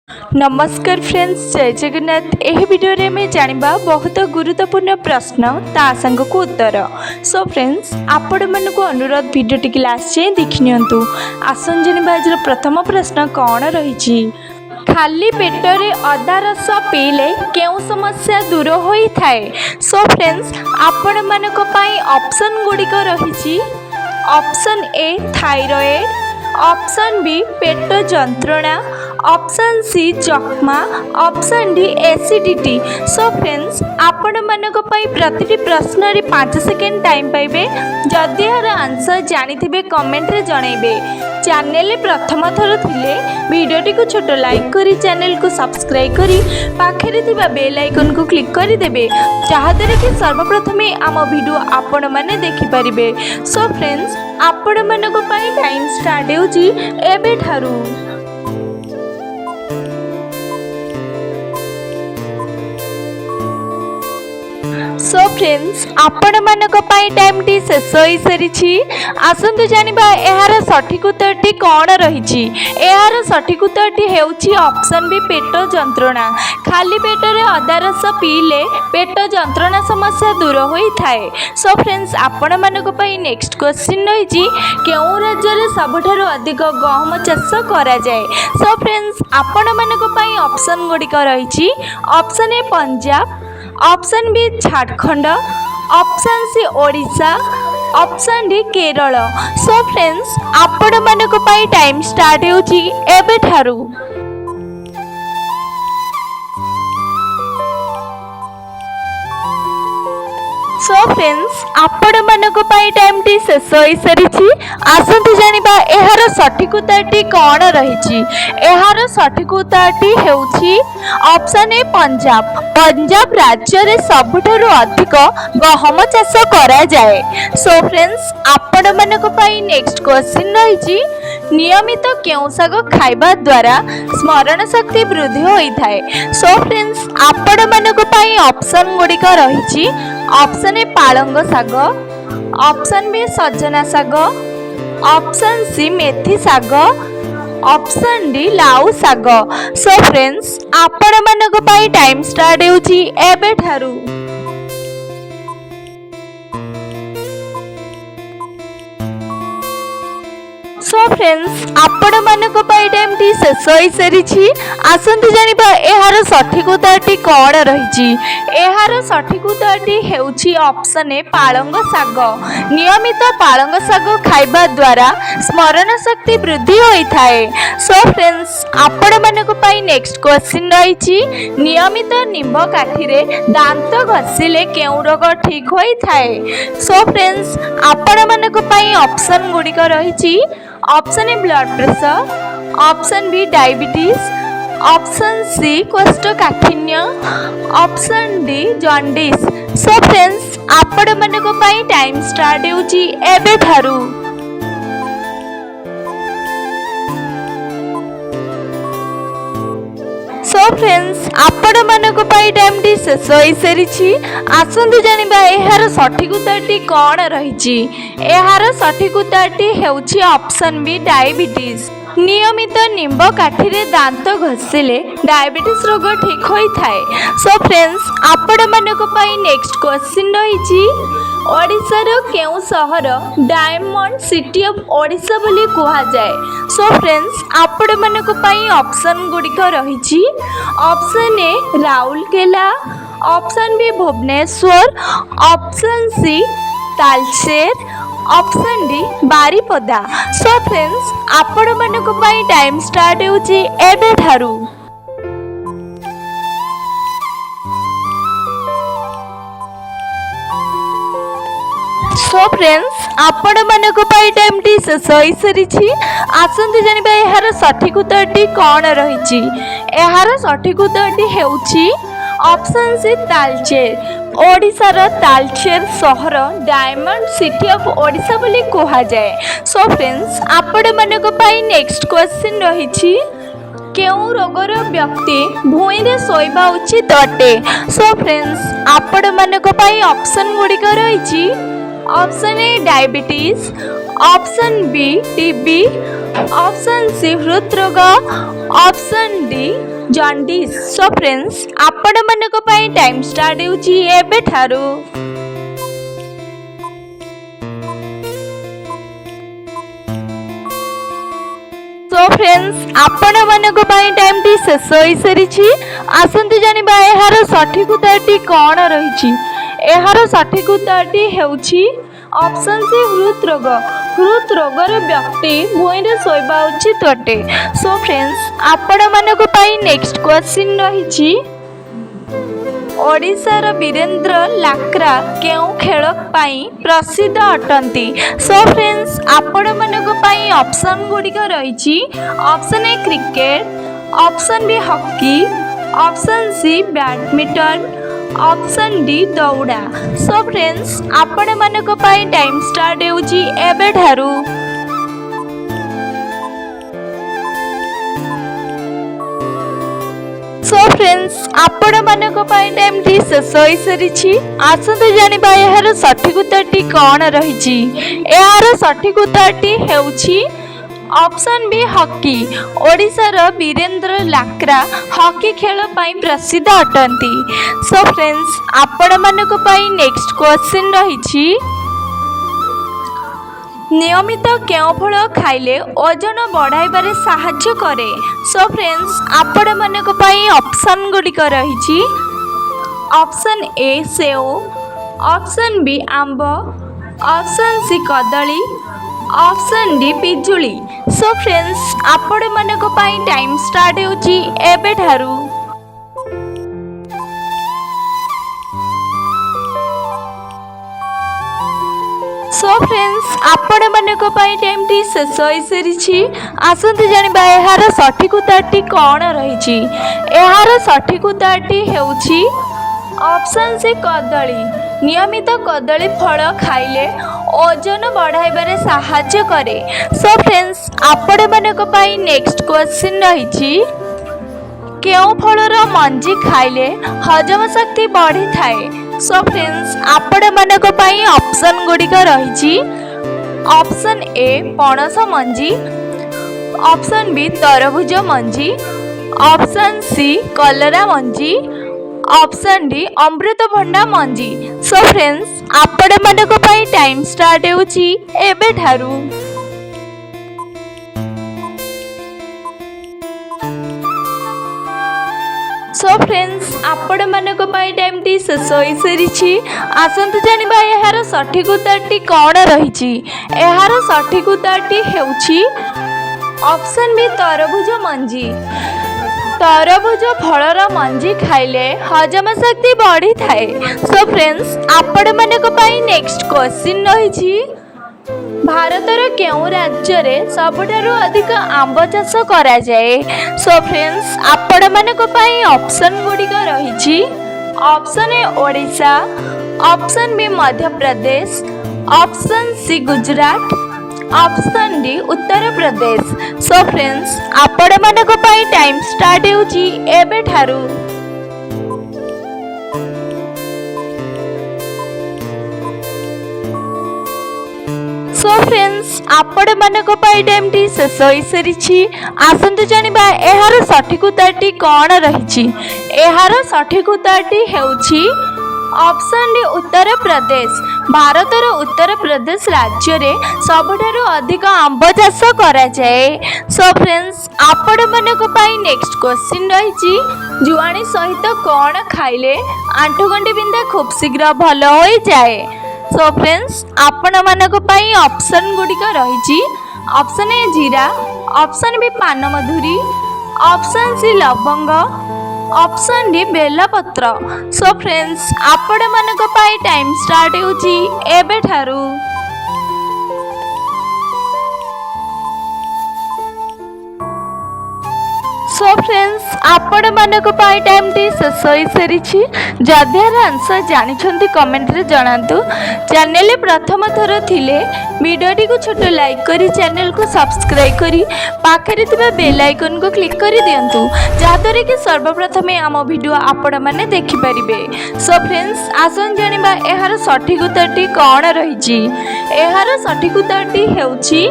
नमस्कार फ्रेंड्स, जय जगन्नाथ। यह वीडियो रे में जानिबा बहुत गुरुत्वपूर्ण प्रश्न ता संग को उत्तर। सो फ्रेंड्स, आपण मन को अनुरोध वीडियो टी लास्ट जाए देखि नियंतु। आसन जानिबा आज प्रथम प्रश्न कौन रही। खाली पेटरे अदा रस पीले केउ समस्या दूर होई थाए। सो फ्रेंड्स, आपण मन को पाई ऑप्शन गुड़िक रही। Option A thyroid, option B पेट जंत्रणा, ऑप्शन सी चकमा, option D acidity. So friends, आपण मानक पई प्रति प्रश्न रे 5 सेकेंड टाइम पाइबे। जदि यार आंसर जानिथिबे कमेंट रे जणाइबे। चैनल प्रथम थर थिले वीडियोटी को छोटो लाइक करी चैनल को सब्सक्राइब करी पाखरे थिबा बेल आइकन को क्लिक करी देबे, जहा द्वारा कि सर्वप्रथमे आम वीडियो आपण माने देखि परिबे। सो फ्रेंड्स, आपण मानक पई टाइम स्टार्ट होउची एबे ठारू। सो फ्रेंड्स, आपण मानक पाई टाइम टी शेष होई सरिछि। आसंतु जानिबा एहार सठिक उत्तरटी कौन रही। एहार सठिक उत्तरटी हेउछि ऑप्शन बी पेट जंत्रणा। खाली पेटरे अदा रस पीले पेट जंत्रणा समस्या दूर होई थाए। सो फ्रेंड्स, आपण मानक पाई नेक्स्ट क्वेश्चन रही। केउ राज्य रे सबठारु अधिक गहम चाष करा जाए। सो फ्रेंड्स, आपण मानक पाई ऑप्शन गुड़िक रही। Option A Punjab, option B Jharkhand, option C Odisha, option D Kerala. So friends, आपण मानक पाई टाइम स्टार्ट होउची एबे ठारू। सो फ्रेंड्स, आपण मानक पाई टाइम टी शेष होई सरिछि। आसंतु जानिबा एहार सठिक उत्तरटी कौन रही। एहार सठिक उत्तरटी हेउछि ऑप्शन ए पंजाब। पंजाब राज्य रे सबठारु अधिक गहम चाष करा जाए। सो फ्रेंड्स, आपण मानक पाई नेक्स्ट क्वेश्चन रही। नियमित केउ साग खाइबा द्वारा स्मरण शक्ति वृद्धि होई थाए। सो फ्रेंड्स, आपण मानक पाई ऑप्शन गुड़िक रही। ऑप्शन ए पालंग साग, ऑप्शन बी सजना साग, ऑप्शन सी मेथी साग, ऑप्शन डी लाउ साग। सो फ्रेंड्स, आपण मानक पाई टाइम स्टार्ट होउची एबे ठारू। सो फ्रेंड्स, आपण मानक पाई टाइम टी शेष होई सरिछि। आसंतु जानिबा एहार सठिक उत्तरटी कौन रही। एहार सठिक उत्तरटी हेउछि ऑप्शन ए पालंग साग। नियमित पालंग साग खाइबा द्वारा स्मरण शक्ति वृद्धि होई थाए। सो फ्रेंड्स, आपण मानक पाई नेक्स्ट क्वेश्चन रही। नियमित निंब काठी रे दांत घसिले केउ रोग ठीक होई थाए। सो फ्रेंड्स, आपण मानक पाई ऑप्शन गुड़िक रही। Option A blood pressure, option B diabetes, option C कोष्ठकाठिन्य, option D jaundice. So friends, आपण मानक पाई टाइम स्टार्ट होउची एबे ठारू। सो फ्रेंड्स, आपण मानक पाई टाइम टी शेष होई सरिछि। आसंतु जानिबा एहार सठिक उत्तरटी कौन रही। एहार सठिक उत्तरटी हेउछि ऑप्शन बी डायबिटीज। नियमित निंब काठी रे दांत घसिले डायबिटीज रोग ठीक होई थाए। सो फ्रेंड्स, आपण मानक पाई नेक्स्ट क्वेश्चन रही। ओडिशा रो केउ शहर डायमंड सिटी ऑफ ओडिशा बोली कहा जाए। सो फ्रेंड्स, आपण मानक पाई ऑप्शन गुड़िक रही। Option A Rourkela, option B Bhubaneswar, option C Talcher, option D Baripada. So friends, आपण मानक पाई टाइम स्टार्ट होउची एबे ठारू। सो फ्रेंड्स, आपण मानक पाई टाइम टी शेष होई सरिछि। आसंतु जानिबा एहार सठिक उत्तरटी कौन रही। एहार सठिक उत्तरटी हेउछि ऑप्शन सी तालचेर। ओडिशार तालचेर शहर डायमंड सिटी ऑफ ओडिशा बोली कहा जाए। सो फ्रेंड्स, आपण मानक पाई नेक्स्ट क्वेश्चन रही। केउ रोगर व्यक्ति भूई रे सोइबा उचित अटे। सो फ्रेंड्स, आपण मानक पाई ऑप्शन गुड़िक रही। Option A diabetes, option B TB, option C हृदरोग, option D jaundice. So friends आपण मानक पई टाइम स्टार्ट होची एबे ठारू। सो फ्रेंड्स आपण मानक पई टाइम टी शेष होई सरीची। आसंतु जानिबा एहार सठिक उत्तरटी कोन रहिची। एहार सठिक उत्तरटी हेउची ऑप्शन सी हृदरोग। हृदरोगर व्यक्ति भुईरे शोइबा उचित अटे। सो फ्रेंड्स आपण मानक पई नेक्स्ट क्वेश्चन रहिची ओडिशार वीरेंद्र लाक्रा केउ खेल पाई प्रसिद्ध अटंती। सो फ्रेंड्स आपण मानक पई ऑप्शन गुडिक रहिची option A cricket, option B hockey, option C badminton, option D दौड़ा। सो फ्रेंड्स आपण मानक पई टाइम स्टार्ट होची एबे ठारू। सो फ्रेंड्स आपण मानक पई टाइम टी शेष होई सरीची। आसंतु जानिबा एहार सठिक उत्तरटी कोन रहिची। एहार सठिक उत्तरटी हेउची ऑप्शन बी हॉकी। ओडिशार वीरेंद्र लाक्रा हॉकी खेल पाई प्रसिद्ध अटंती। सो फ्रेंड्स आपण मानक पई नेक्स्ट क्वेश्चन रहिची नियमित केउ फल खाइले ओजन बढ़ाइबारे साहाय्य करे। सो फ्रेंड्स आपण मानक पई ऑप्शन गुडिक रहिची ऑप्शन ए सेव, ऑप्शन बी आंब, ऑप्शन सी कदली, ऑप्शन डी पिजुली। सो फ्रेंड्स आपण मानक पई टाइम स्टार्ट होची एबे ठारू। सो फ्रेंड्स आपण मानक पई टाइम टी शेष होई सरीची। आसंतु जानिबा एहार सठिक उत्तरटी कोन रहिची। एहार सठिक उत्तरटी हेउची ऑप्शन सी कदली। नियमित कदली फल खाइले ओजन बढ़ाइबारे साहाय्य करे। सो फ्रेंड्स आपण मानक पई नेक्स्ट क्वेश्चन रहिची केउ फलर मंजी खाइले हजम शक्ति बढ़ी थाए। सो फ्रेंड्स आपण मानक पई ऑप्शन गुडिक रहिची ऑप्शन ए पणस मंजी, ऑप्शन बी तरबुज मंजी, ऑप्शन सी कलरा मंजी, ऑप्शन डी अमृतभंडा मंजी। सो फ्रेंड्स आपण मानक पई टाइम स्टार्ट होची एबे ठारू। सो फ्रेंड्स आपण मानक पई टाइम टी शेष होई सरीची। आसंतु जानिबा एहार सठिक उत्तरटी कोन रहिची। एहार सठिक उत्तरटी हेउची ऑप्शन बी तरबुज मंजी। तरबुज फलर मंजी खाइले हजम शक्ति बढ़ी थाए। सो फ्रेंड्स आपण मानक पई नेक्स्ट क्वेश्चन रहिची भारतर केउ राज्य रे सबठारु अधिक आंब चाष करा जाए। सो फ्रेंड्स आपण मानक पई ऑप्शन गुडिक रहिची option A Odisha, option B Madhya Pradesh, option C Gujarat, option D Uttar Pradesh. So friends आपण मानक पई टाइम स्टार्ट होची एबे ठारू। सो फ्रेंड्स आपण मानक पई टाइम टी शेष होई सरीची। आसंतु जानिबा एहार सठिक उत्तरटी कोन रहिची। एहार सठिक उत्तरटी हेउची ऑप्शन डी उत्तर प्रदेश। भारतर उत्तर प्रदेश राज्य रे सबठारु अधिक आंब चाष करा जाए। सो फ्रेंड्स आपण मानक पई नेक्स्ट क्वेश्चन रहिची जुआणी सहित कोन खाइले आंठुगंडी बिंधा खूब शीघ्र भल होई जाए। सो फ्रेंड्स आपण मानक पई ऑप्शन गुडिक रहिची ऑप्शन ए जीरा, ऑप्शन बी पान मधुरी, ऑप्शन सी लवंग, ऑप्शन डी बेलपत्र। सो फ्रेंड्स आपण मानक पई टाइम स्टार्ट होची एबे ठारू। सो फ्रेंड्स आपण मानक पई टाइम टी शेष होई सरीची। जदियार आंसर जानिछंती कमेंट रे जणांतु। चैनल प्रथम थर थिले वीडियोटी को छोट लाइक करी चैनल को सब्सक्राइब करी पाखरे थिबा बेल आइकन को क्लिक करी दियंतु जादरे कि सर्वप्रथमे आम वीडियो आपण माने देखि परिबे। सो फ्रेंड्स आसन जानिबा एहार सठिक उत्तरटी कोन रहिची। एहार सठिक उत्तरटी हेउची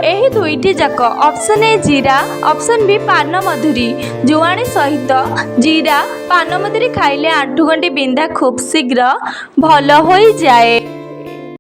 ଏହି ଦୁଇଟି ଯାକ ଅପସନ୍ ଏ ଜିରା, ଅପସନ୍ ବି ପାନ ମଧୁରୀ। ଜୁଆଣି ସହିତ ଜିରା ପାନ ମଧୁରୀ ଖାଇଲେ ଆଣ୍ଠୁଗଣ୍ଠି ବିନ୍ଧା ଖୁବ୍ ଶୀଘ୍ର ଭଲ ହୋଇଯାଏ।